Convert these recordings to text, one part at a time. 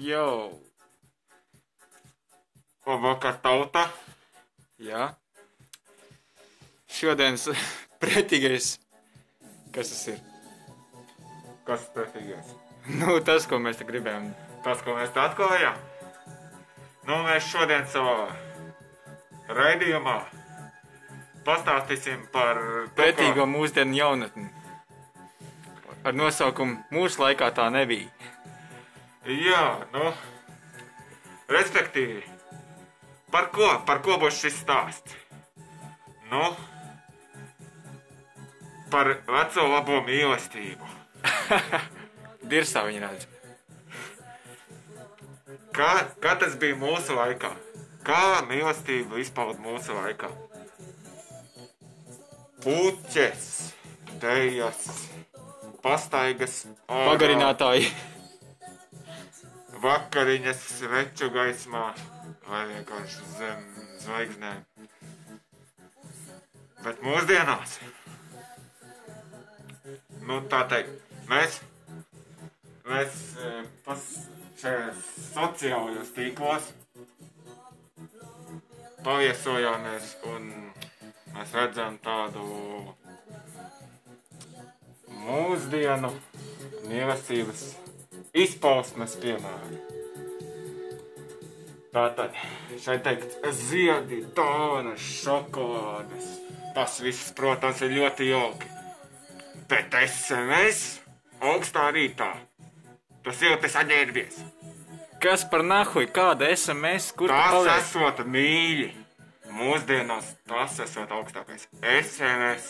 Jau. Labvakar, tauta. Jā. Šodienas pretīgais. Kas tas ir? Kas pretīgais? Nu, tas, ko mēs te gribējām. Tas, ko mēs te atklājām. Nu, mēs šodien savā raidījumā pastāstīsim par Pretīgo mūsdienu jaunatni. Ar nosaukumu Mūsu laikā tā nebija. Jā, nu, respektīvi, par ko būs šis stāsts? Nu, par veco labo mīlestību. Dirsā viņa redz. Kā tas bija mūsu laikā? Kā mīlestība izpauda mūsu laikā? Puķes, dejas, pastaigas, Pagarinātāji. vakariņas sveču gaismā vai vienkārši zem zvaigznēm. Bet mūsdienās, nu tā teikt, mēs šajos sociālajos tīklos paviesojāmies un mēs redzam tādu mūsdienu mīlestības izpausmes piemēru. Tātad šeit teikt ziedi, dāvanas, šokolādes. Tas viss, protams, ir ļoti jauki. Bet SMS augstā rītā. Tas jūtas aģērbies. Kas par nahuj? Kāda SMS? Kur tu Tas paliec? esot mīļi. Mūsdienās tas esot augstākais. SMS.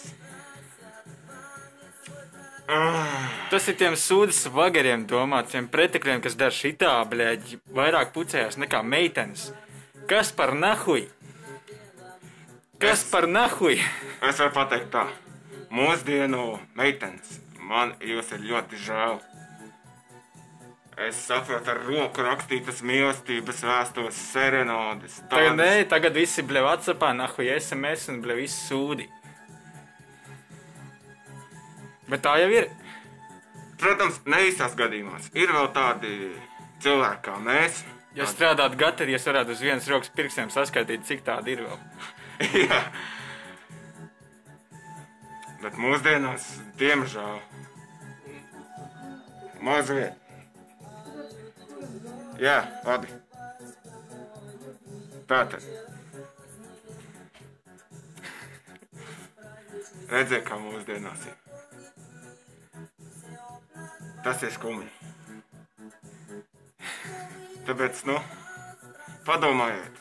Tas ir tiem sūdas vagariem domāts, tiem pretekļiem, kas dar šitā, bļēģi, vairāk pucējās nekā meitenes. Kas par nahuj? Kas par nahuj? Es varu pateikt tā. Mūsdienu meitenes, man jūs ir ļoti žēl. Es saprotu ar roku rakstītas mīlestības vēstos serenādes. Tagad nē, tagad visi bļev WhatsAppā, nahuj SMS un bļev visi sūdi. Bet tā jau ir. Protams, ne visās gadījumās. Ir vēl tādi cilvēki kā mēs. Ja strādātu gatari, es varētu uz vienas rokas pirkstiem saskaitīt, cik tādi ir vēl. Jā. Bet mūsdienās, diemžēl, mazliet. Jā, labi. Tātad. Redzēju, kā mūsdienās ir. Tas ir skumji. Tāpēc, nu, padomājiet,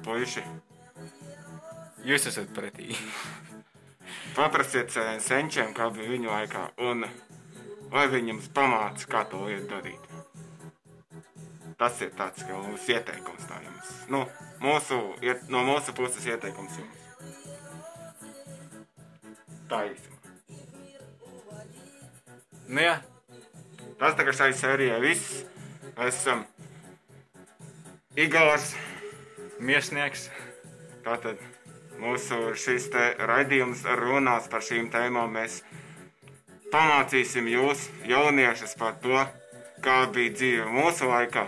puiši. Jūs esat pretī. Paprasiet saviem senčiem, kā bija viņu laikā, un lai viņi jums pamāca, kā to iet darīt. Tas ir tāds, ka mūsu ieteikums tā jums. Nu, no mūsu puses ieteikums jums. Tā īstumā. Nu jā, Tas tagad šai sērijai viss. Mēs esam Igors. miesnieks. Tātad mūsu šis te raidījums runās par šīm tēmām. Mēs pamācīsim jūs, jauniešus, par to, kā bija dzīve mūsu laikā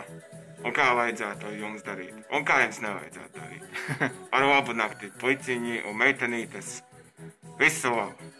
un kā vajadzētu jums darīt un kā jums nevajadzētu darīt. Ar labu nakti, puiciņi un meitenītes. Visu labu!